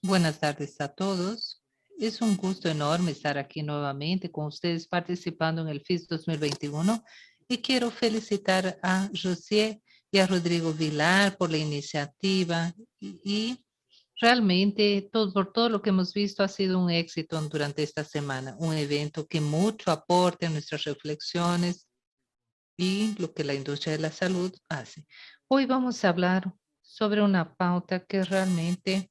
Buenas tardes a todos. Es un gusto enorme estar aquí nuevamente con ustedes participando en el FIS 2021 y quiero felicitar a José y a Rodrigo Vilar por la iniciativa y realmente por todo lo que hemos visto ha sido un éxito durante esta semana, un evento que mucho aporta en nuestras reflexiones y lo que la industria de la salud hace. Hoy vamos a hablar sobre una pauta que realmente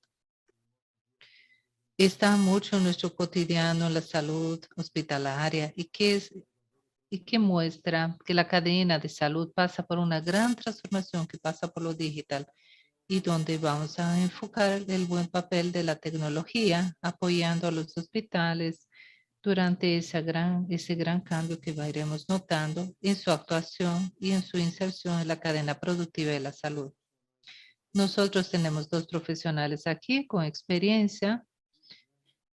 está mucho en nuestro cotidiano, la salud hospitalaria y que muestra que la cadena de salud pasa por una gran transformación que pasa por lo digital y donde vamos a enfocar el buen papel de la tecnología apoyando a los hospitales durante ese gran cambio que iremos notando en su actuación y en su inserción en la cadena productiva de la salud. Nosotros tenemos dos profesionales aquí con experiencia.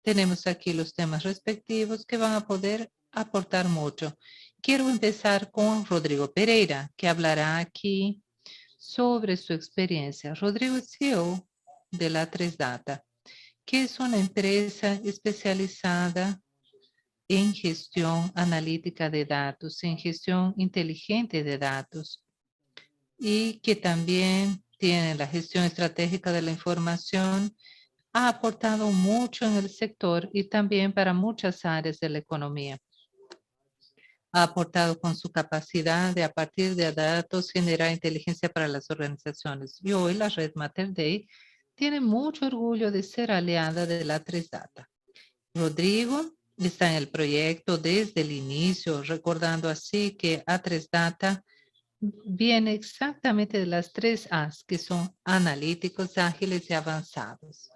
Tenemos aquí los temas respectivos que van a poder aportar mucho. Quiero empezar con Rodrigo Pereira, que hablará aquí sobre su experiencia. Rodrigo es CEO de la 3Data, que es una empresa especializada en gestión analítica de datos, en gestión inteligente de datos y que también tiene la gestión estratégica de la información. Ha aportado mucho en el sector y también para muchas áreas de la economía. Ha aportado con su capacidad de a partir de datos generar inteligencia para las organizaciones. Y hoy la red Mater Dei tiene mucho orgullo de ser aliada de la 3Data. Rodrigo está en el proyecto desde el inicio, recordando así que A3Data viene exactamente de las 3 A's, que son analíticos, ágiles y avanzados.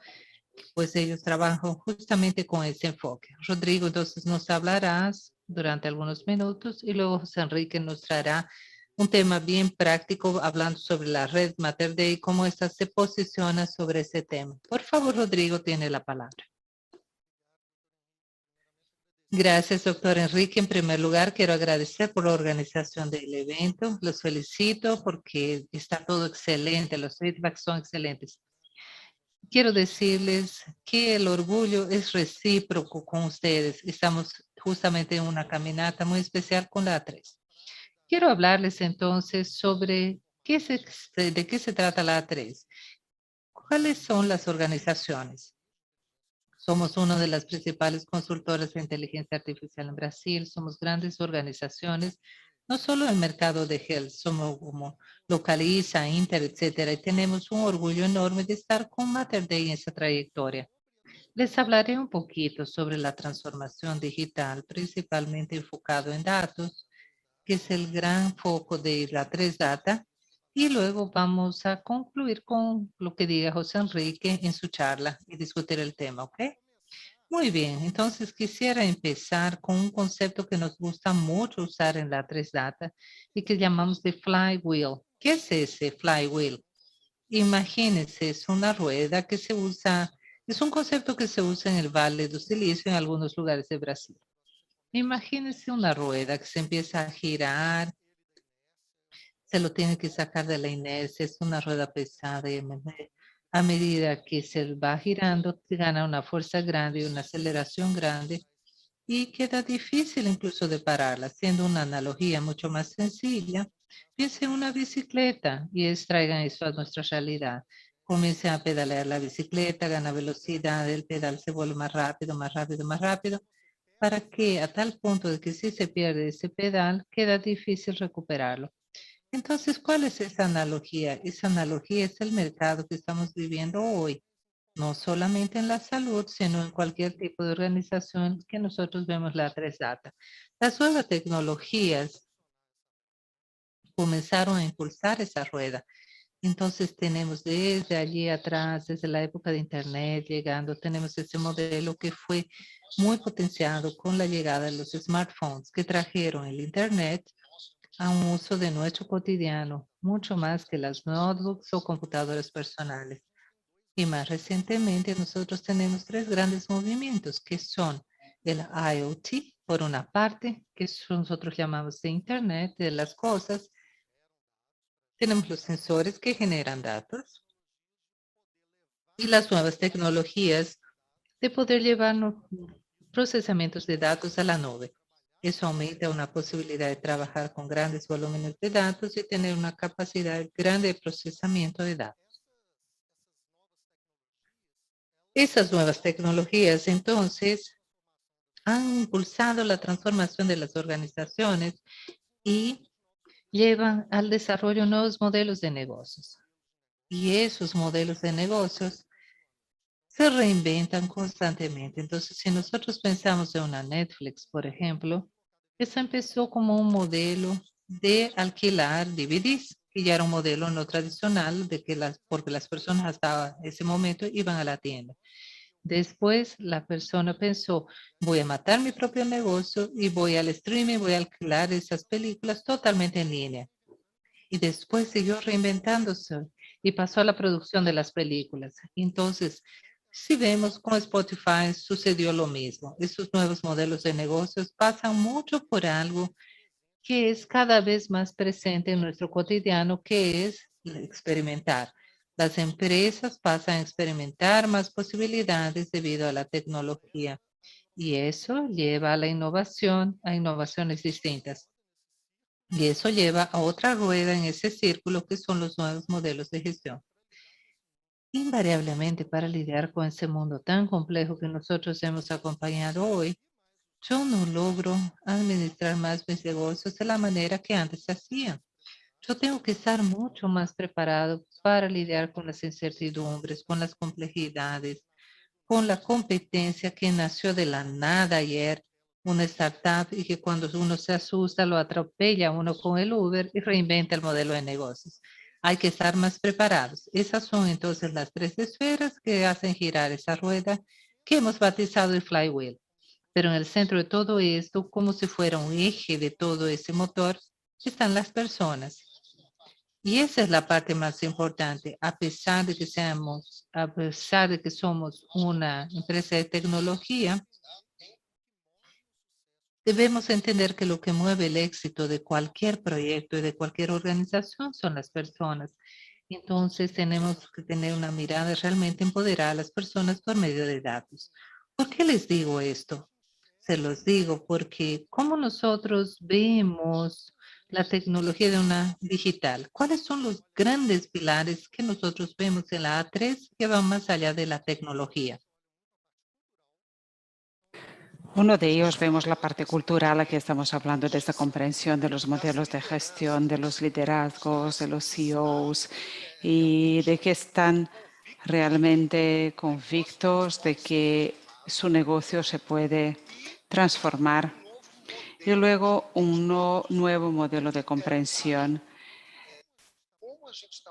Pues ellos trabajan justamente con ese enfoque. Rodrigo, entonces nos hablarás durante algunos minutos y luego José Enrique nos traerá un tema bien práctico hablando sobre la red Mater Dei y cómo ésta se posiciona sobre ese tema. Por favor, Rodrigo, tiene la palabra. Gracias, doctor Enrique. En primer lugar, quiero agradecer por la organización del evento. Los felicito porque está todo excelente, los feedbacks son excelentes. Quiero decirles que el orgullo es recíproco con ustedes. Estamos justamente en una caminata muy especial con la A3. Quiero hablarles entonces sobre de qué se trata la A3. ¿Cuáles son las organizaciones? Somos una de las principales consultoras de inteligencia artificial en Brasil. Somos grandes organizaciones, no solo en el mercado de health, somos como Localiza, Inter, etcétera. Y tenemos un orgullo enorme de estar con Mater Dei en esa trayectoria. Les hablaré un poquito sobre la transformación digital, principalmente enfocado en datos, que es el gran foco de la 3Data. Y luego vamos a concluir con lo que diga José Enrique en su charla y discutir el tema, ¿ok? Muy bien, entonces quisiera empezar con un concepto que nos gusta mucho usar en la 3Data y que llamamos de flywheel. ¿Qué es ese flywheel? Imagínense, es una rueda que se usa, es un concepto que se usa en el Valle do Silício en algunos lugares de Brasil. Imagínense una rueda que se empieza a girar, se lo tiene que sacar de la inercia, es una rueda pesada y a medida que se va girando, gana una fuerza grande y una aceleración grande y queda difícil incluso de pararla, siendo una analogía mucho más sencilla. Piensen en una bicicleta y extraigan eso a nuestra realidad. Comiencen a pedalear la bicicleta, gana velocidad, el pedal se vuelve más rápido, más rápido, más rápido, para que a tal punto de que si se pierde ese pedal, queda difícil recuperarlo. Entonces, ¿cuál es esa analogía? Esa analogía es el mercado que estamos viviendo hoy, no solamente en la salud, sino en cualquier tipo de organización que nosotros vemos la 3Data. Las nuevas tecnologías comenzaron a impulsar esa rueda. Entonces tenemos desde allí atrás, desde la época de Internet llegando, tenemos ese modelo que fue muy potenciado con la llegada de los smartphones que trajeron el Internet a un uso de nuestro cotidiano, mucho más que las notebooks o computadoras personales. Y más recientemente nosotros tenemos tres grandes movimientos que son el IoT, por una parte, que nosotros llamamos de Internet de las cosas. Tenemos los sensores que generan datos y las nuevas tecnologías de poder llevar procesamientos de datos a la nube. Eso aumenta una posibilidad de trabajar con grandes volúmenes de datos y tener una capacidad grande de procesamiento de datos. Esas nuevas tecnologías, entonces, han impulsado la transformación de las organizaciones y llevan al desarrollo de nuevos modelos de negocios. Y esos modelos de negocios se reinventan constantemente. Entonces, si nosotros pensamos en una Netflix, por ejemplo, eso empezó como un modelo de alquilar DVDs, que ya era un modelo no tradicional de que porque las personas hasta ese momento iban a la tienda. Después la persona pensó, voy a matar mi propio negocio y voy al streaming, voy a alquilar esas películas totalmente en línea. Y después siguió reinventándose y pasó a la producción de las películas. Entonces, si vemos con Spotify sucedió lo mismo. Esos nuevos modelos de negocios pasan mucho por algo que es cada vez más presente en nuestro cotidiano, que es experimentar. Las empresas pasan a experimentar más posibilidades debido a la tecnología y eso lleva a la innovación, a innovaciones distintas. Y eso lleva a otra rueda en ese círculo que son los nuevos modelos de gestión. Invariablemente, para lidiar con ese mundo tan complejo que nosotros hemos acompañado hoy, yo no logro administrar más mis negocios de la manera que antes se hacían. Yo tengo que estar mucho más preparado para lidiar con las incertidumbres, con las complejidades, con la competencia que nació de la nada ayer, una startup y que cuando uno se asusta lo atropella uno con el Uber y reinventa el modelo de negocios. Hay que estar más preparados. Esas son entonces las tres esferas que hacen girar esa rueda que hemos bautizado el flywheel. Pero en el centro de todo esto, como si fuera un eje de todo ese motor, están las personas. Y esa es la parte más importante, a pesar de que somos una empresa de tecnología, debemos entender que lo que mueve el éxito de cualquier proyecto y de cualquier organización son las personas. Entonces tenemos que tener una mirada realmente empoderada a las personas por medio de datos. ¿Por qué les digo esto? Se los digo porque como nosotros vemos la tecnología de una digital, ¿cuáles son los grandes pilares que nosotros vemos en la A3 que van más allá de la tecnología? Uno de ellos vemos la parte cultural, aquí estamos hablando de esta comprensión de los modelos de gestión, de los liderazgos, de los CEOs y de que están realmente convictos de que su negocio se puede transformar. Y luego un nuevo modelo de comprensión.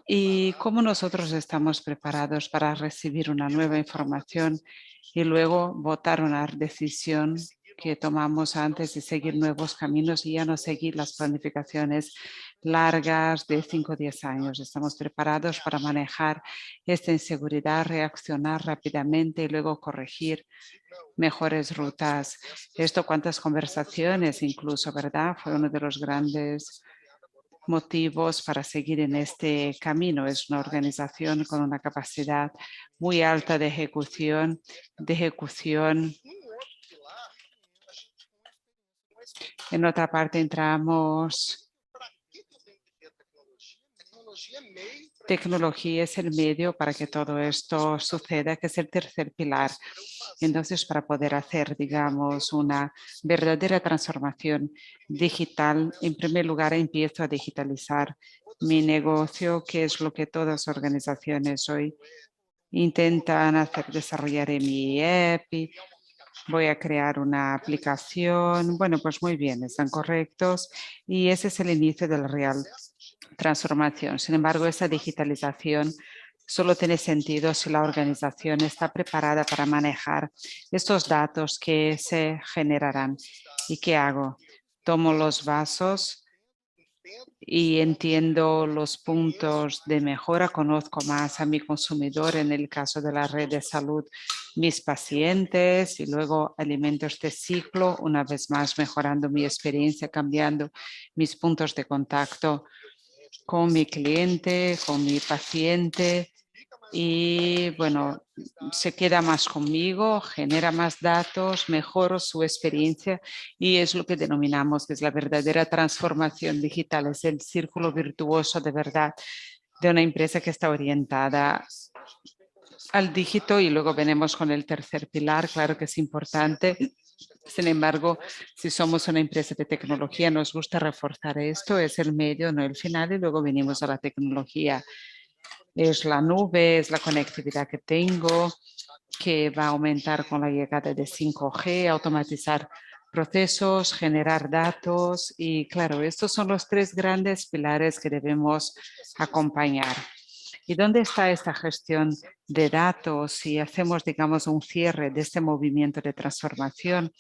Y cómo nosotros estamos preparados para recibir una nueva información y luego votar una decisión que tomamos antes de seguir nuevos caminos y ya no seguir las planificaciones largas de 5 o 10 años. Estamos preparados para manejar esta inseguridad, reaccionar rápidamente y luego corregir mejores rutas. Esto, cuántas conversaciones incluso, ¿verdad? Fue uno de los grandes motivos para seguir en este camino. Es una organización con una capacidad muy alta de ejecución. En otra parte entramos. Tecnología es el medio para que todo esto suceda, que es el tercer pilar. Entonces, para poder hacer, digamos, una verdadera transformación digital, en primer lugar, empiezo a digitalizar mi negocio, que es lo que todas las organizaciones hoy intentan hacer, desarrollar en mi EPI. Voy a crear una aplicación. Bueno, pues muy bien, están correctos. Y ese es el inicio del real transformación. Sin embargo, esa digitalización solo tiene sentido si la organización está preparada para manejar estos datos que se generarán. ¿Y qué hago? Tomo los vasos y entiendo los puntos de mejora, conozco más a mi consumidor, en el caso de la red de salud, mis pacientes, y luego alimento este ciclo, una vez más mejorando mi experiencia, cambiando mis puntos de contacto con mi cliente, con mi paciente, y bueno, se queda más conmigo, genera más datos, mejoro su experiencia y es lo que denominamos que es la verdadera transformación digital, es el círculo virtuoso de verdad de una empresa que está orientada al dígito. Y luego venimos con el tercer pilar, claro que es importante. Sin embargo, si somos una empresa de tecnología, nos gusta reforzar esto, es el medio, no el final, y luego venimos a la tecnología. Es la nube, es la conectividad que tengo, que va a aumentar con la llegada de 5G, automatizar procesos, generar datos y claro, estos son los tres grandes pilares que debemos acompañar. ¿Y dónde está esta gestión de datos? Si hacemos, digamos, un cierre de este movimiento de transformación,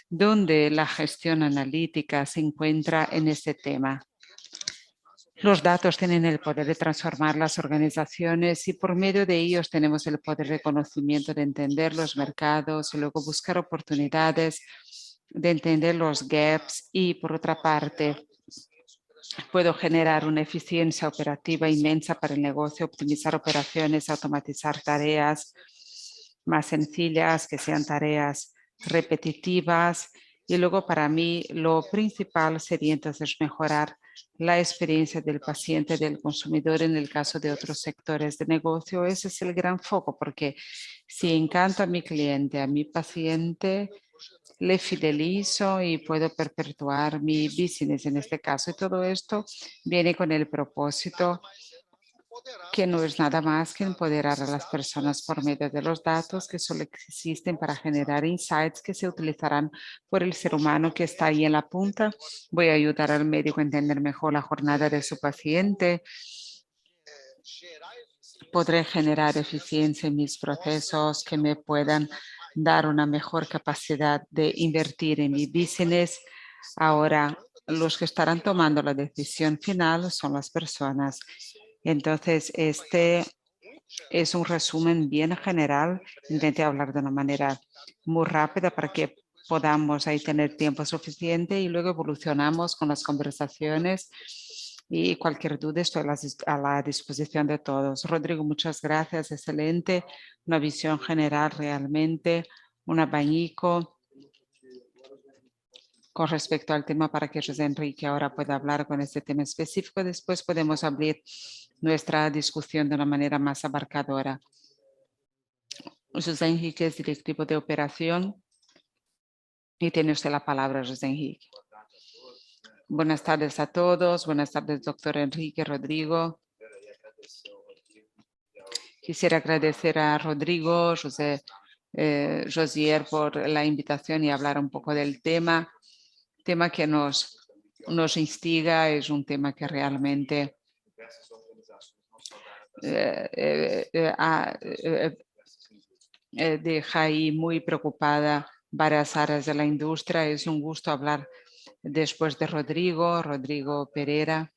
¿dónde la gestión analítica se encuentra en este tema? Los datos tienen el poder de transformar las organizaciones y por medio de ellos tenemos el poder de conocimiento, de entender los mercados y luego buscar oportunidades, de entender los gaps y por otra parte puedo generar una eficiencia operativa inmensa para el negocio, optimizar operaciones, automatizar tareas más sencillas, que sean tareas repetitivas. Y luego para mí lo principal sería entonces mejorar la experiencia del paciente, del consumidor en el caso de otros sectores de negocio. Ese es el gran foco, porque si encanto a mi cliente, a mi paciente, le fidelizo y puedo perpetuar mi business en este caso. Y todo esto viene con el propósito que no es nada más que empoderar a las personas por medio de los datos que solo existen para generar insights que se utilizarán por el ser humano que está ahí en la punta. Voy a ayudar al médico a entender mejor la jornada de su paciente. Podré generar eficiencia en mis procesos que me puedan dar una mejor capacidad de invertir en mi business. Ahora, los que estarán tomando la decisión final son las personas. Entonces, este es un resumen bien general. Intenté hablar de una manera muy rápida para que podamos ahí tener tiempo suficiente y luego evolucionamos con las conversaciones. Y cualquier duda estoy a la disposición de todos. Rodrigo, muchas gracias. Excelente. Una visión general realmente, un abanico con respecto al tema para que José Enrique ahora pueda hablar con este tema específico. Después podemos abrir nuestra discusión de una manera más abarcadora. José Enrique es directivo de operación y tiene usted la palabra, José Enrique. Buenas tardes a todos. Buenas tardes, doctor Enrique, Rodrigo. Quisiera agradecer a Rodrigo, Josier por la invitación y hablar un poco del tema que nos instiga, es un tema que realmente deja ahí muy preocupada varias áreas de la industria. Es un gusto hablar después de Rodrigo Pereira.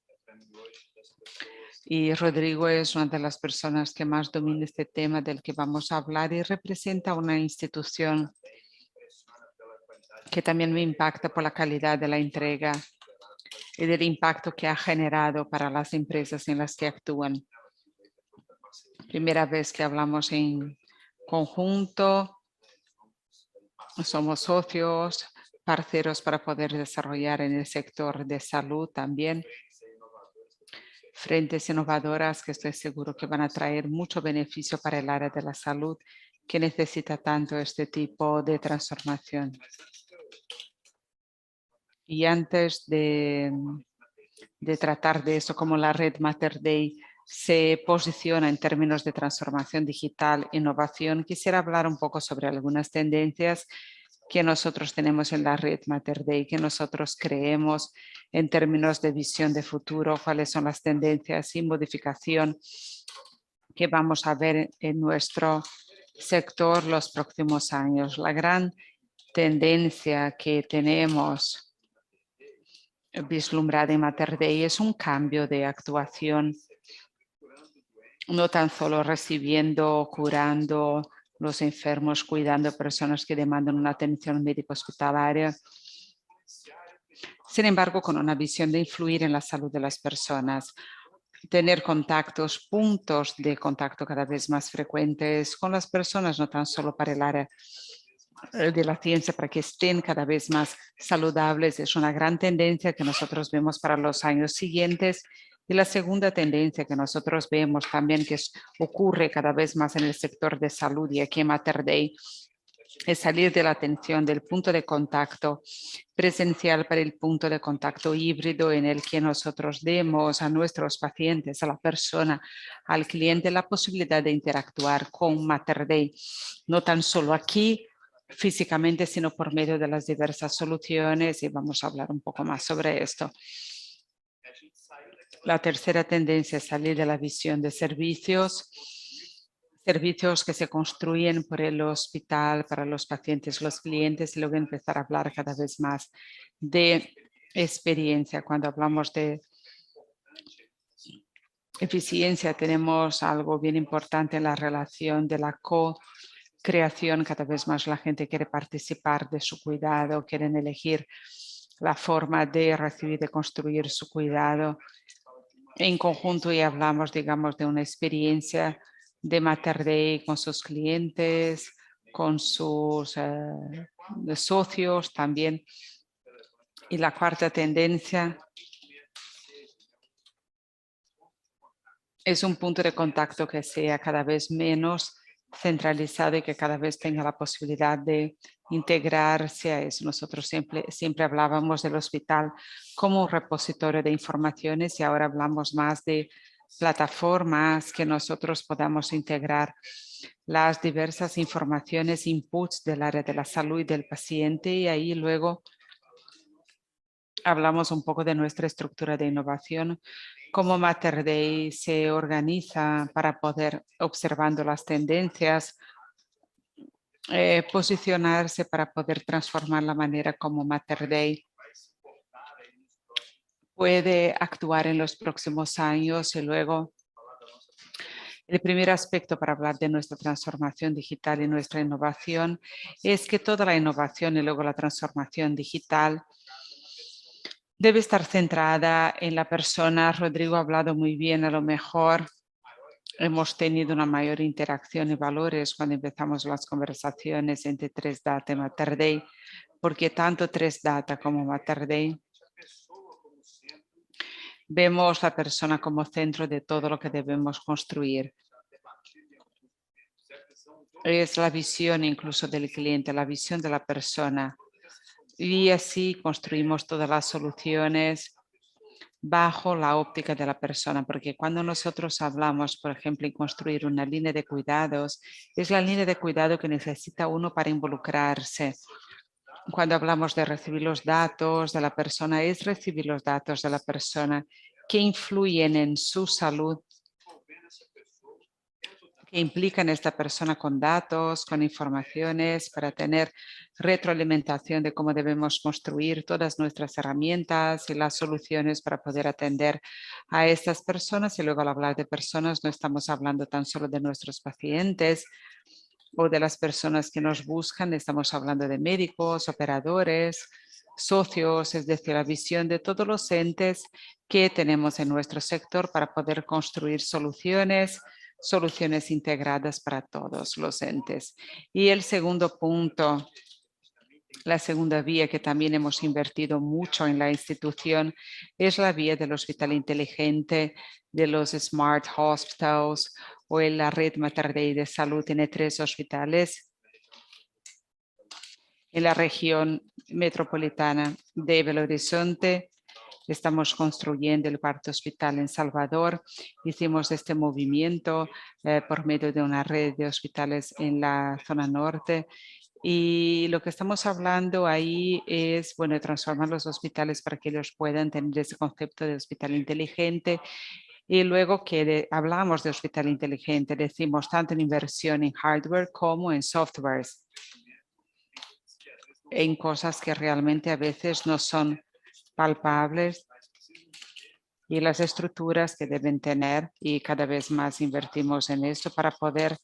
Y Rodrigo es una de las personas que más domina este tema del que vamos a hablar y representa una institución que también me impacta por la calidad de la entrega y del impacto que ha generado para las empresas en las que actúan. Primera vez que hablamos en conjunto, somos socios, parceros para poder desarrollar en el sector de salud también frentes innovadoras que estoy seguro que van a traer mucho beneficio para el área de la salud que necesita tanto este tipo de transformación. Y antes de tratar de eso, como la red Mater Dei se posiciona en términos de transformación digital, innovación, quisiera hablar un poco sobre algunas tendencias que nosotros tenemos en la red Mater Dei, que nosotros creemos en términos de visión de futuro, cuáles son las tendencias y modificación que vamos a ver en nuestro sector los próximos años. La gran tendencia que tenemos vislumbrada en Mater Dei es un cambio de actuación, no tan solo recibiendo, curando los enfermos, cuidando personas que demandan una atención médico hospitalaria. Sin embargo, con una visión de influir en la salud de las personas. tener contactos, puntos de contacto cada vez más frecuentes con las personas, no tan solo para el área de la ciencia, para que estén cada vez más saludables. Es una gran tendencia que nosotros vemos para los años siguientes. Y la segunda tendencia que nosotros vemos también que ocurre cada vez más en el sector de salud y aquí en Mater Dei es salir de la atención del punto de contacto presencial para el punto de contacto híbrido en el que nosotros demos a nuestros pacientes, a la persona, al cliente, la posibilidad de interactuar con Mater Dei, no tan solo aquí físicamente, sino por medio de las diversas soluciones, y vamos a hablar un poco más sobre esto. La tercera tendencia es salir de la visión de servicios que se construyen por el hospital para los pacientes, los clientes, y luego empezar a hablar cada vez más de experiencia. Cuando hablamos de eficiencia, tenemos algo bien importante en la relación de la co-creación. Cada vez más la gente quiere participar de su cuidado, quieren elegir la forma de recibir, de construir su cuidado en conjunto, y hablamos, digamos, de una experiencia de Mater Dei con sus clientes, con sus socios también. Y la cuarta tendencia es un punto de contacto que sea cada vez menos centralizado y que cada vez tenga la posibilidad de integrarse a eso. Nosotros siempre hablábamos del hospital como un repositorio de informaciones y ahora hablamos más de plataformas que nosotros podamos integrar las diversas informaciones, inputs del área de la salud y del paciente, y ahí luego hablamos un poco de nuestra estructura de innovación, cómo Mater Dei se organiza para poder, observando las tendencias, posicionarse para poder transformar la manera como Mater Dei puede actuar en los próximos años. Y luego, el primer aspecto para hablar de nuestra transformación digital y nuestra innovación es que toda la innovación y luego la transformación digital debe estar centrada en la persona. Rodrigo ha hablado muy bien, a lo mejor hemos tenido una mayor interacción y valores cuando empezamos las conversaciones entre 3Data y Mater Dei, porque tanto 3Data como Mater Dei vemos la persona como centro de todo lo que debemos construir. Es la visión incluso del cliente, la visión de la persona. Y así construimos todas las soluciones bajo la óptica de la persona, porque cuando nosotros hablamos, por ejemplo, en construir una línea de cuidados, es la línea de cuidado que necesita uno para involucrarse. Cuando hablamos de recibir los datos de la persona, es recibir los datos de la persona que influyen en su salud, que implican a esta persona con datos, con informaciones, para tener retroalimentación de cómo debemos construir todas nuestras herramientas y las soluciones para poder atender a estas personas. Y luego, al hablar de personas, no estamos hablando tan solo de nuestros pacientes o de las personas que nos buscan, estamos hablando de médicos, operadores, socios, es decir, la visión de todos los entes que tenemos en nuestro sector para poder construir soluciones integradas para todos los entes. Y el segundo punto, la segunda vía que también hemos invertido mucho en la institución, es la vía del hospital inteligente, de los Smart Hospitals o en la red Mater Dei de salud. Tiene 3 hospitales en la región metropolitana de Belo Horizonte. Estamos construyendo el cuarto hospital en Salvador. Hicimos este movimiento por medio de una red de hospitales en la zona norte. Y lo que estamos hablando ahí es, bueno, transformar los hospitales para que ellos puedan tener ese concepto de hospital inteligente. Y luego que hablamos de hospital inteligente, decimos tanto en inversión en hardware como en software, en cosas que realmente a veces no son palpables, y las estructuras que deben tener, y cada vez más invertimos en esto para poder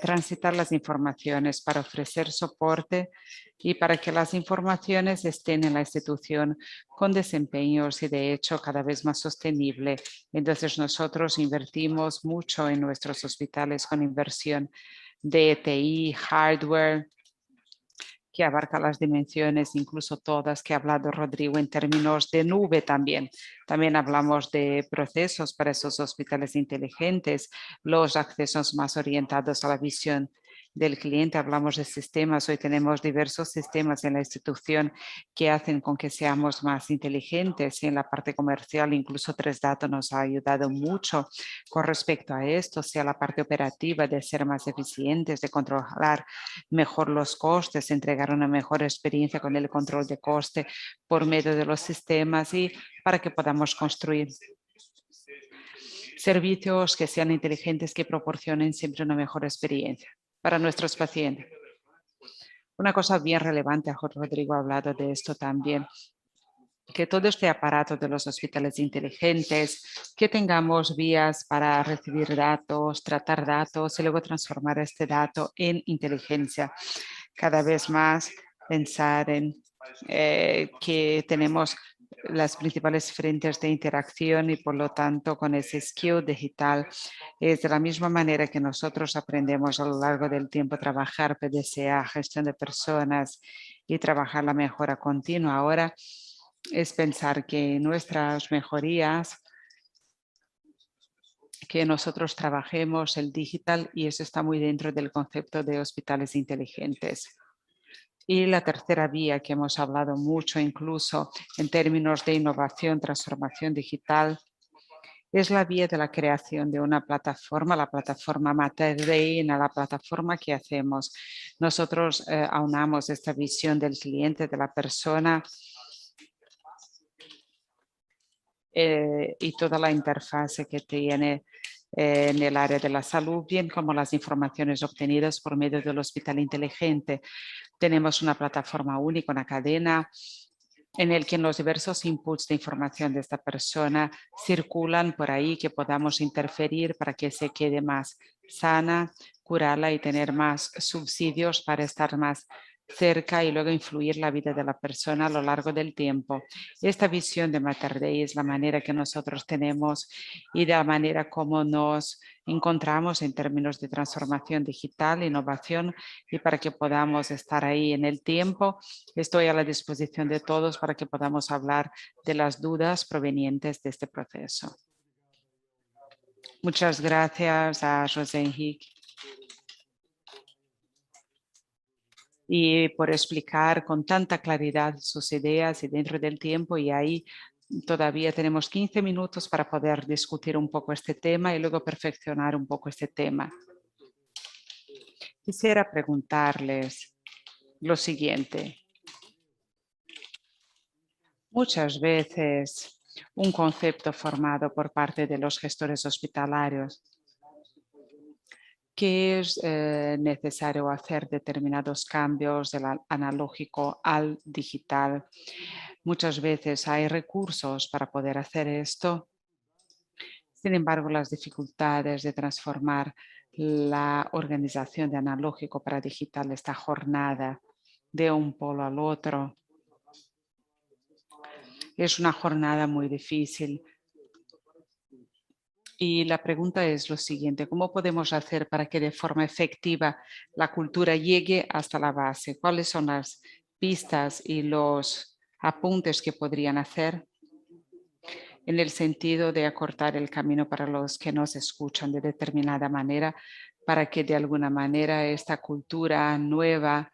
transitar las informaciones, para ofrecer soporte y para que las informaciones estén en la institución con desempeños y de hecho cada vez más sostenible. Entonces nosotros invertimos mucho en nuestros hospitales con inversión de TI, hardware, que abarca las dimensiones, incluso todas que ha hablado Rodrigo en términos de nube también. También hablamos de procesos para esos hospitales inteligentes, los accesos más orientados a la visión del cliente. Hablamos de sistemas, hoy tenemos diversos sistemas en la institución que hacen con que seamos más inteligentes y en la parte comercial incluso 3Data nos ha ayudado mucho con respecto a esto, sea la parte operativa de ser más eficientes, de controlar mejor los costes, entregar una mejor experiencia con el control de coste por medio de los sistemas y para que podamos construir servicios que sean inteligentes, que proporcionen siempre una mejor experiencia para nuestros pacientes. Una cosa bien relevante, Rodrigo ha hablado de esto también, que todo este aparato de los hospitales inteligentes, que tengamos vías para recibir datos, tratar datos y luego transformar este dato en inteligencia. Cada vez más pensar en que tenemos las principales frentes de interacción y por lo tanto con ese skill digital es de la misma manera que nosotros aprendemos a lo largo del tiempo trabajar PDCA, gestión de personas y trabajar la mejora continua. Ahora es pensar que nuestras mejorías, que nosotros trabajemos el digital y eso está muy dentro del concepto de hospitales inteligentes. Y la tercera vía que hemos hablado mucho incluso en términos de innovación, transformación digital, es la vía de la creación de una plataforma, la plataforma Materreina, la plataforma que hacemos. Nosotros aunamos esta visión del cliente, de la persona y toda la interfase que tiene en el área de la salud, bien como las informaciones obtenidas por medio del hospital inteligente. Tenemos una plataforma única, una cadena en el que los diversos inputs de información de esta persona circulan por ahí, que podamos interferir para que se quede más sana, curarla y tener más subsidios para estar más cerca y luego influir la vida de la persona a lo largo del tiempo. Esta visión de Mater Dei es la manera que nosotros tenemos y de la manera como nos encontramos en términos de transformación digital, innovación y para que podamos estar ahí en el tiempo. Estoy a la disposición de todos para que podamos hablar de las dudas provenientes de este proceso. Muchas gracias a José Enrique y por explicar con tanta claridad sus ideas y dentro del tiempo, y ahí todavía tenemos 15 minutos para poder discutir un poco este tema y luego perfeccionar un poco este tema. Quisiera preguntarles lo siguiente. Muchas veces un concepto formado por parte de los gestores hospitalarios que es necesario hacer determinados cambios del analógico al digital. Muchas veces hay recursos para poder hacer esto. Sin embargo, las dificultades de transformar la organización de analógico para digital, esta jornada de un polo al otro, es una jornada muy difícil. Y la pregunta es lo siguiente: ¿cómo podemos hacer para que de forma efectiva la cultura llegue hasta la base? ¿Cuáles son las pistas y los apuntes que podrían hacer en el sentido de acortar el camino para los que nos escuchan de determinada manera, para que de alguna manera esta cultura nueva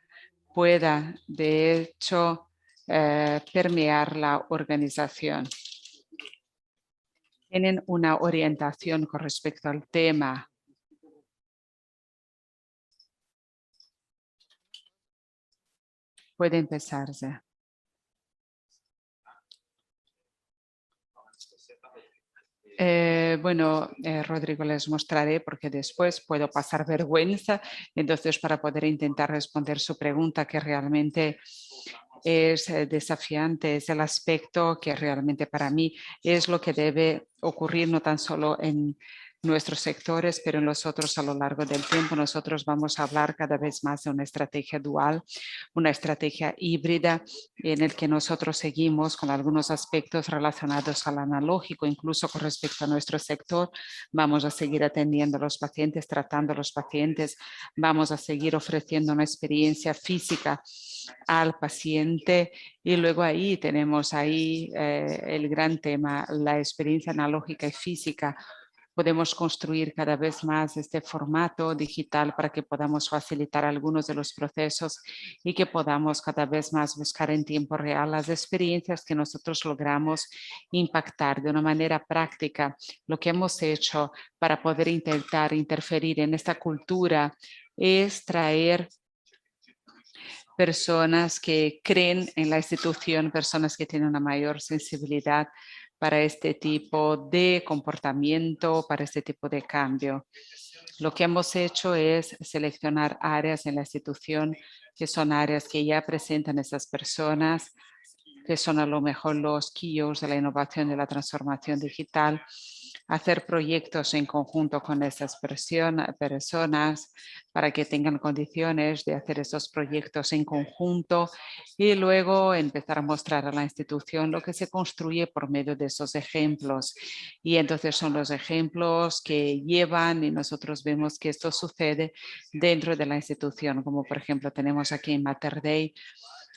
pueda de hecho permear la organización? ¿Tienen una orientación con respecto al tema? Puede empezarse. Rodrigo, les mostraré porque después puedo pasar vergüenza. Entonces, para poder intentar responder su pregunta, que realmente es desafiante, es el aspecto que realmente para mí es lo que debe ocurrir no tan solo en nuestros sectores, pero en los otros a lo largo del tiempo. Nosotros vamos a hablar cada vez más de una estrategia dual, una estrategia híbrida en el que nosotros seguimos con algunos aspectos relacionados al analógico, incluso con respecto a nuestro sector. Vamos a seguir atendiendo a los pacientes, tratando a los pacientes, vamos a seguir ofreciendo una experiencia física al paciente y luego ahí tenemos el gran tema, la experiencia analógica y física. Podemos construir cada vez más este formato digital para que podamos facilitar algunos de los procesos y que podamos cada vez más buscar en tiempo real las experiencias que nosotros logramos impactar de una manera práctica. Lo que hemos hecho para poder intentar interferir en esta cultura es traer personas que creen en la institución, personas que tienen una mayor sensibilidad para este tipo de comportamiento, para este tipo de cambio. Lo que hemos hecho es seleccionar áreas en la institución que son áreas que ya presentan esas personas, que son a lo mejor los keywords de la innovación y de la transformación digital, hacer proyectos en conjunto con esas personas para que tengan condiciones de hacer esos proyectos en conjunto y luego empezar a mostrar a la institución lo que se construye por medio de esos ejemplos. Y entonces son los ejemplos que llevan y nosotros vemos que esto sucede dentro de la institución, como por ejemplo tenemos aquí en Mater Dei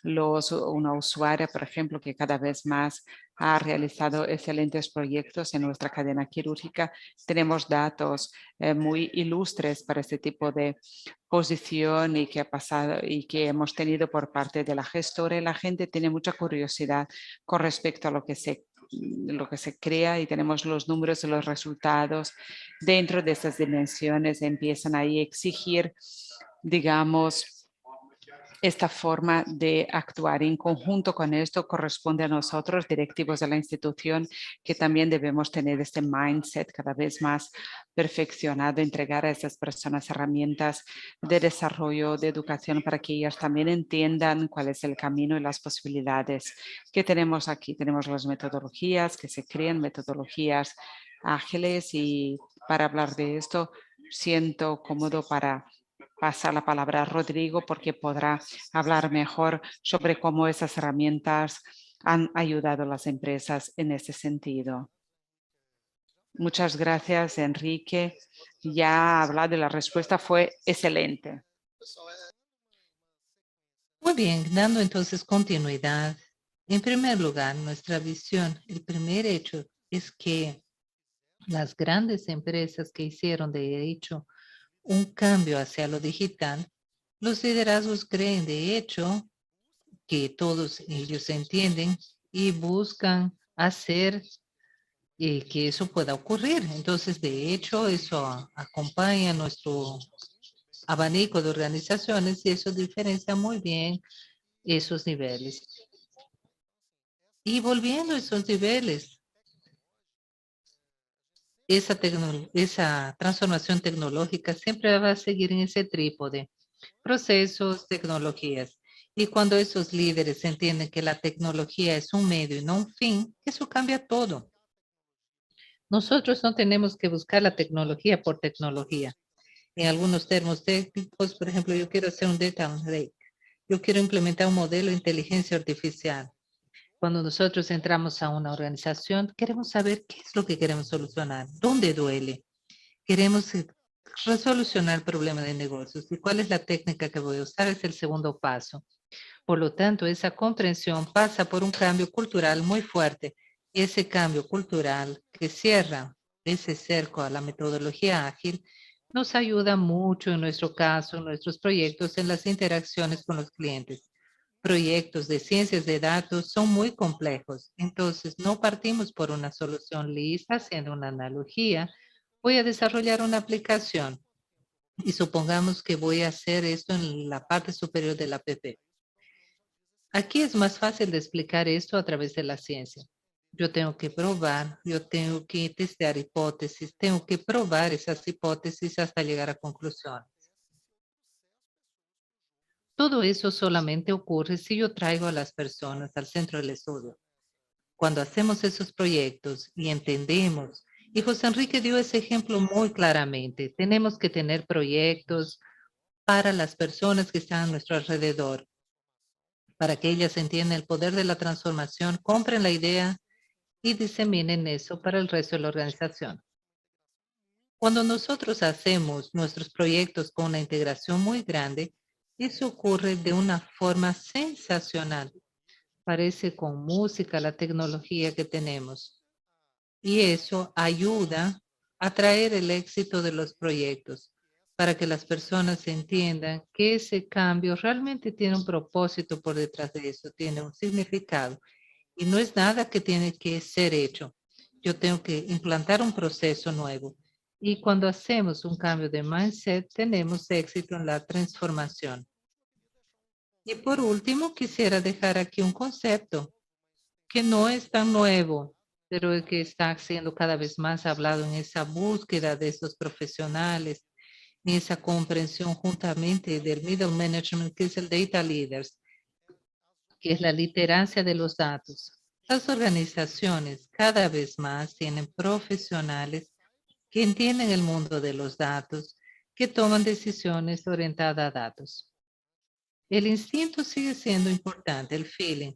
una usuaria, por ejemplo, que cada vez más ha realizado excelentes proyectos en nuestra cadena quirúrgica. Tenemos datos muy ilustres para este tipo de posición y que ha pasado y que hemos tenido por parte de la gestora. Y la gente tiene mucha curiosidad con respecto a lo que se crea y tenemos los números y los resultados dentro de esas dimensiones. Empiezan ahí a exigir, digamos, esta forma de actuar en conjunto con esto corresponde a nosotros, directivos de la institución, que también debemos tener este mindset cada vez más perfeccionado, entregar a esas personas herramientas de desarrollo, de educación, para que ellas también entiendan cuál es el camino y las posibilidades que tenemos aquí. Tenemos las metodologías que se crean, metodologías ágiles, y para hablar de esto siento cómodo para pasar la palabra a Rodrigo porque podrá hablar mejor sobre cómo esas herramientas han ayudado a las empresas en ese sentido. Muchas gracias, Enrique. Ya hablado y la respuesta fue excelente. Muy bien, dando entonces continuidad. En primer lugar, nuestra visión, el primer hecho es que las grandes empresas que hicieron de hecho un cambio hacia lo digital, los liderazgos creen de hecho que todos ellos entienden y buscan hacer que eso pueda ocurrir. Entonces, de hecho, eso acompaña nuestro abanico de organizaciones y eso diferencia muy bien esos niveles. Y volviendo a esos niveles, esa transformación tecnológica siempre va a seguir en ese trípode, procesos, tecnologías. Y cuando esos líderes entienden que la tecnología es un medio y no un fin, eso cambia todo. Nosotros no tenemos que buscar la tecnología por tecnología. En algunos términos técnicos, por ejemplo, yo quiero hacer un data lake. Yo quiero implementar un modelo de inteligencia artificial. Cuando nosotros entramos a una organización, queremos saber qué es lo que queremos solucionar, dónde duele. Queremos resolucionar el problema de negocios. ¿Y cuál es la técnica que voy a usar? Es el segundo paso. Por lo tanto, esa comprensión pasa por un cambio cultural muy fuerte. Ese cambio cultural que cierra ese cerco a la metodología ágil nos ayuda mucho en nuestro caso, en nuestros proyectos, en las interacciones con los clientes. Proyectos de ciencias de datos son muy complejos, entonces no partimos por una solución lista, haciendo una analogía. Voy a desarrollar una aplicación y supongamos que voy a hacer esto en la parte superior de la app. Aquí es más fácil de explicar esto a través de la ciencia. Yo tengo que probar, yo tengo que testear hipótesis, tengo que probar esas hipótesis hasta llegar a conclusiones. Todo eso solamente ocurre si yo traigo a las personas al centro del estudio. Cuando hacemos esos proyectos y entendemos, y José Enrique dio ese ejemplo muy claramente, tenemos que tener proyectos para las personas que están a nuestro alrededor, para que ellas entiendan el poder de la transformación, compren la idea y diseminen eso para el resto de la organización. Cuando nosotros hacemos nuestros proyectos con una integración muy grande, eso ocurre de una forma sensacional. Parece con música la tecnología que tenemos. Y eso ayuda a traer el éxito de los proyectos para que las personas entiendan que ese cambio realmente tiene un propósito por detrás de eso, tiene un significado y no es nada que tiene que ser hecho. Yo tengo que implantar un proceso nuevo. Y cuando hacemos un cambio de mindset, tenemos éxito en la transformación. Y por último, quisiera dejar aquí un concepto que no es tan nuevo, pero que está siendo cada vez más hablado en esa búsqueda de esos profesionales, en esa comprensión juntamente del middle management, que es el data leaders, que es la literacia de los datos. Las organizaciones cada vez más tienen profesionales que entienden el mundo de los datos, que toman decisiones orientadas a datos. El instinto sigue siendo importante, el feeling,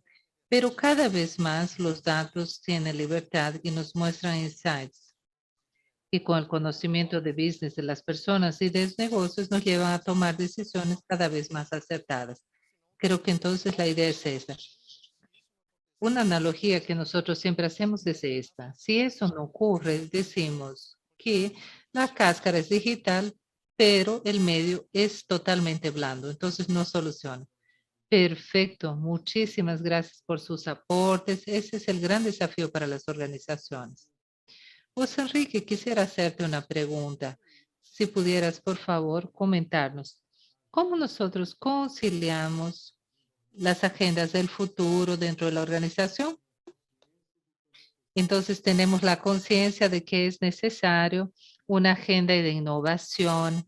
pero cada vez más los datos tienen libertad y nos muestran insights. Y con el conocimiento de business de las personas y de los negocios nos llevan a tomar decisiones cada vez más acertadas. Creo que entonces la idea es esa. Una analogía que nosotros siempre hacemos es esta. Si eso no ocurre, decimos que la cáscara es digital, pero el medio es totalmente blando, entonces no soluciona. Perfecto, muchísimas gracias por sus aportes. Ese es el gran desafío para las organizaciones. José Enrique, quisiera hacerte una pregunta. Si pudieras, por favor, comentarnos cómo nosotros conciliamos las agendas del futuro dentro de la organización. Entonces tenemos la conciencia de que es necesario una agenda de innovación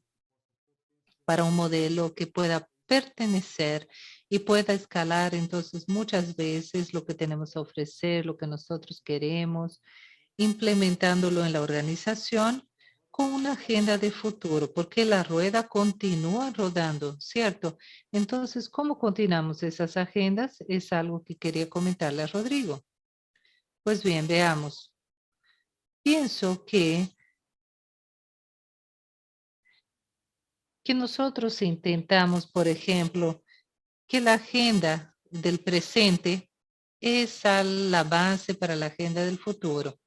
para un modelo que pueda pertenecer y pueda escalar entonces muchas veces lo que tenemos a ofrecer, lo que nosotros queremos, implementándolo en la organización con una agenda de futuro, porque la rueda continúa rodando, ¿cierto? Entonces, ¿cómo continuamos esas agendas? Es algo que quería comentarle a Rodrigo. Pues bien, veamos. Pienso que nosotros intentamos, por ejemplo, que la agenda del presente es la base para la agenda del futuro.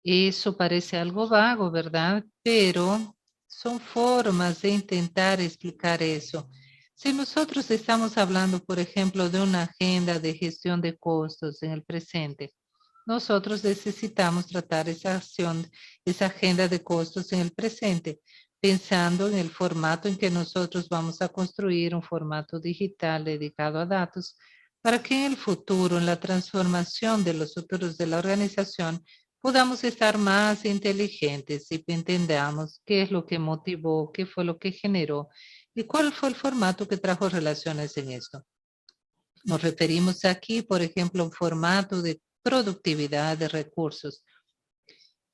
Eso parece algo vago, ¿verdad? Pero son formas de intentar explicar eso. Si nosotros estamos hablando, por ejemplo, de una agenda de gestión de costos en el presente, nosotros necesitamos tratar esa acción, esa agenda de costos en el presente, pensando en el formato en que nosotros vamos a construir un formato digital dedicado a datos para que en el futuro, en la transformación de los futuros de la organización, podamos estar más inteligentes y entendamos qué es lo que motivó, qué fue lo que generó y cuál fue el formato que trajo relaciones en esto. Nos referimos aquí, por ejemplo, a un formato de productividad de recursos.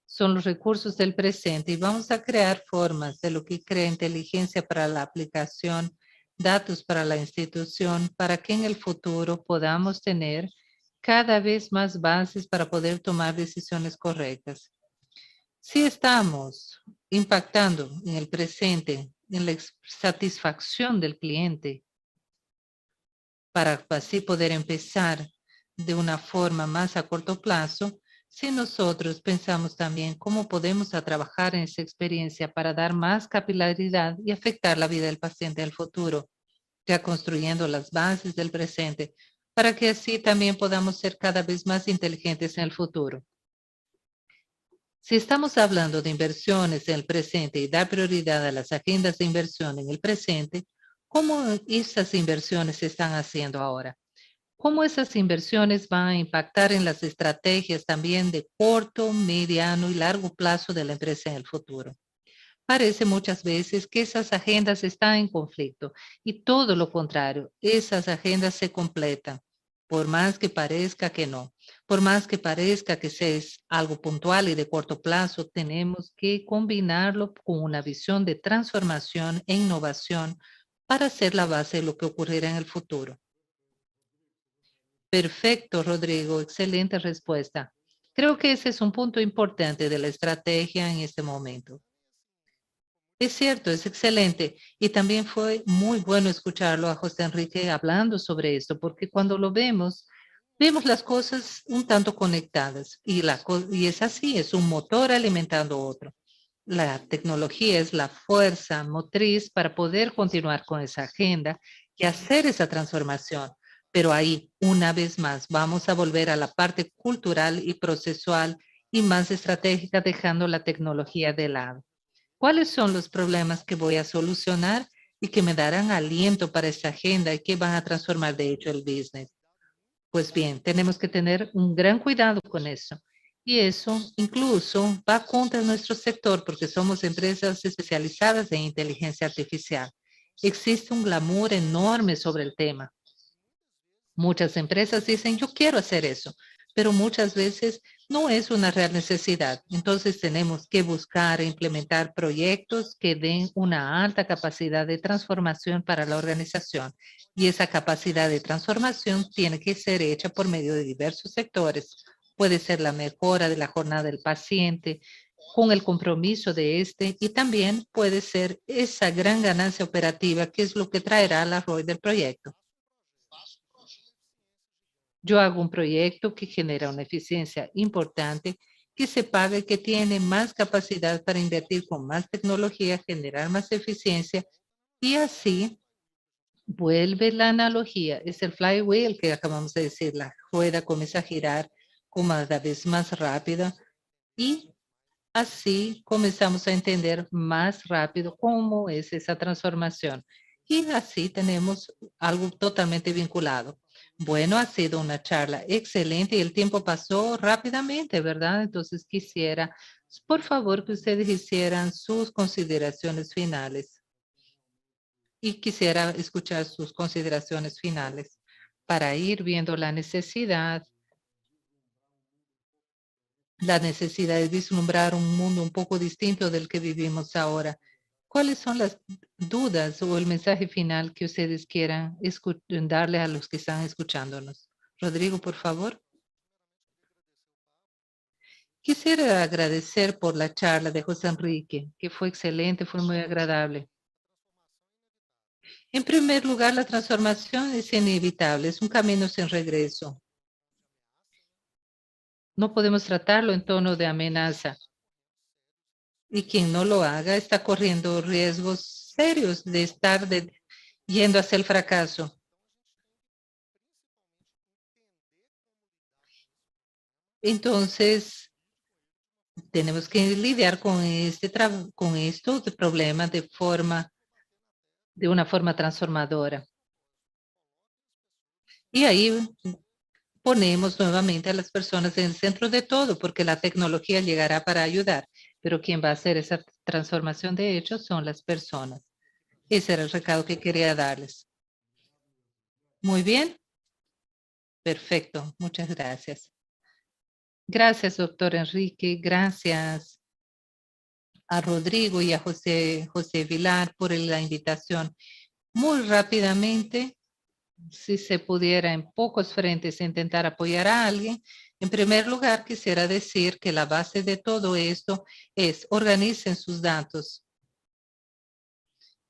Son los recursos del presente y vamos a crear formas de lo que crea inteligencia para la aplicación, datos para la institución, para que en el futuro podamos tener cada vez más bases para poder tomar decisiones correctas. Si estamos impactando en el presente, en la satisfacción del cliente, para así poder empezar de una forma más a corto plazo, si nosotros pensamos también cómo podemos trabajar en esa experiencia para dar más capilaridad y afectar la vida del paciente en el futuro, ya construyendo las bases del presente, para que así también podamos ser cada vez más inteligentes en el futuro. Si estamos hablando de inversiones en el presente y dar prioridad a las agendas de inversión en el presente, ¿cómo esas inversiones se están haciendo ahora? ¿Cómo esas inversiones van a impactar en las estrategias también de corto, mediano y largo plazo de la empresa en el futuro? Parece muchas veces que esas agendas están en conflicto y todo lo contrario, esas agendas se completan, por más que parezca que no, por más que parezca que sea algo puntual y de corto plazo, tenemos que combinarlo con una visión de transformación e innovación para ser la base de lo que ocurrirá en el futuro. Perfecto, Rodrigo, excelente respuesta. Creo que ese es un punto importante de la estrategia en este momento. Es cierto, es excelente. Y también fue muy bueno escucharlo a José Enrique hablando sobre esto, porque cuando lo vemos, vemos las cosas un tanto conectadas. Y es así, es un motor alimentando otro. La tecnología es la fuerza motriz para poder continuar con esa agenda y hacer esa transformación. Pero ahí, una vez más, vamos a volver a la parte cultural y procesual y más estratégica, dejando la tecnología de lado. ¿Cuáles son los problemas que voy a solucionar y que me darán aliento para esta agenda y que van a transformar de hecho el business? Pues bien, tenemos que tener un gran cuidado con eso. Y eso incluso va contra nuestro sector porque somos empresas especializadas en inteligencia artificial. Existe un glamour enorme sobre el tema. Muchas empresas dicen, yo quiero hacer eso, pero muchas veces no es una real necesidad. Entonces tenemos que buscar e implementar proyectos que den una alta capacidad de transformación para la organización. Y esa capacidad de transformación tiene que ser hecha por medio de diversos sectores. Puede ser la mejora de la jornada del paciente, con el compromiso de este, y también puede ser esa gran ganancia operativa que es lo que traerá la ROI del proyecto. Yo hago un proyecto que genera una eficiencia importante, que se paga y que tiene más capacidad para invertir con más tecnología, generar más eficiencia y así vuelve la analogía. Es el flywheel que acabamos de decir, la rueda comienza a girar con cada vez más rápida y así comenzamos a entender más rápido cómo es esa transformación. Y así tenemos algo totalmente vinculado. Bueno, ha sido una charla excelente y el tiempo pasó rápidamente, ¿verdad? Entonces quisiera, por favor, que ustedes hicieran sus consideraciones finales. Y quisiera escuchar sus consideraciones finales para ir viendo la necesidad de vislumbrar un mundo un poco distinto del que vivimos ahora. ¿Cuáles son las dudas o el mensaje final que ustedes quieran darle a los que están escuchándonos? Rodrigo, por favor. Quisiera agradecer por la charla de José Enrique, que fue excelente, fue muy agradable. En primer lugar, la transformación es inevitable, es un camino sin regreso. No podemos tratarlo en tono de amenaza. Y quien no lo haga está corriendo riesgos serios de estar yendo hacia el fracaso. Entonces, tenemos que lidiar con con estos problemas de una forma transformadora. Y ahí ponemos nuevamente a las personas en el centro de todo, porque la tecnología llegará para ayudar, pero quien va a hacer esa transformación de hecho son las personas. Ese era el recado que quería darles. Muy bien. Perfecto. Muchas gracias. Gracias, doctor Enrique. Gracias a Rodrigo y a José Vilar por la invitación. Muy rápidamente, si se pudiera en pocos frentes intentar apoyar a alguien, en primer lugar quisiera decir que la base de todo esto es organicen sus datos.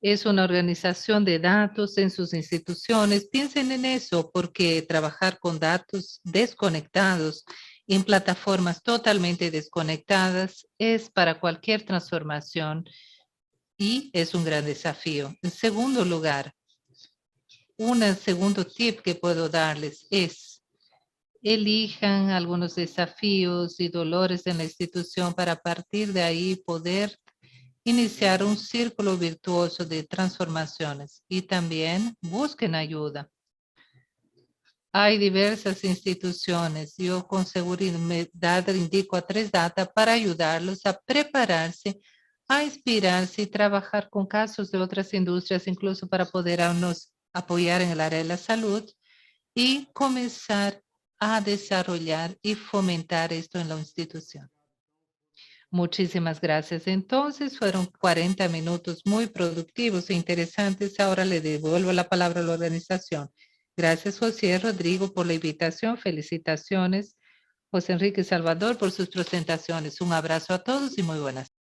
Es una organización de datos en sus instituciones. Piensen en eso, porque trabajar con datos desconectados en plataformas totalmente desconectadas es para cualquier transformación y es un gran desafío. En segundo lugar, un segundo tip que puedo darles es elijan algunos desafíos y dolores en la institución para a partir de ahí poder iniciar un círculo virtuoso de transformaciones y también busquen ayuda. Hay diversas instituciones. Yo con seguridad indico a 3Data para ayudarlos a prepararse a inspirarse y trabajar con casos de otras industrias, incluso para poder nos apoyar en el área de la salud y comenzar a desarrollar y fomentar esto en la institución. Muchísimas gracias. Entonces, fueron 40 minutos muy productivos e interesantes. Ahora le devuelvo la palabra a la organización. Gracias, José Rodrigo, por la invitación. Felicitaciones, José Enrique Salvador, por sus presentaciones. Un abrazo a todos y muy buenas